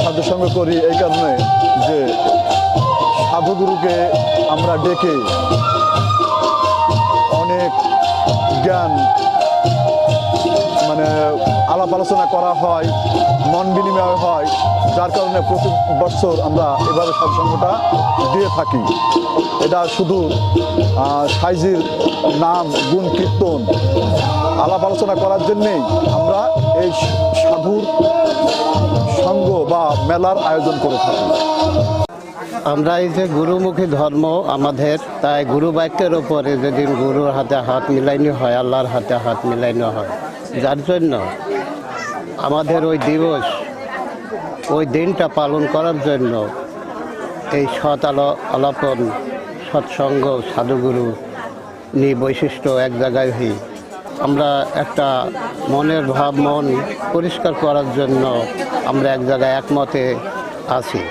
সাধুসঙ্গ করি এই কারণে যে সাধুগুরুকে আমরা ডেকে অনেক জ্ঞান মানে আলাপ আলোচনা করা হয়, মন বিনিময় হয়, যার কারণে প্রতি বছর আমরা এভাবে সাধুসঙ্গটা দিয়ে থাকি। এটা শুধু সাইজির নাম গুণ কীর্তন আলাপ আলোচনা করার জন্যেই আমরা এই সাধুর সঙ্গ বা মেলার আয়োজন করে থাকি। আমরা এই যে গুরুমুখী ধর্ম আমাদের, তাই গুরু বাক্যের ওপরে যেদিন গুরুর হাতে হাত মিলাইনি হয়, আল্লাহর হাতে হাত মিলাইনি হয়, যার জন্য আমাদের ওই দিবস, ওই দিনটা পালন করার জন্য এই সৎ আলাপন, সৎসঙ্গ, সাধুগুরু নিয়ে বৈশিষ্ট্য এক জায়গায় হই। আমরা একটা মনের ভাব, মন পরিষ্কার করার জন্য আমরা এক জায়গায় একমতে আছি।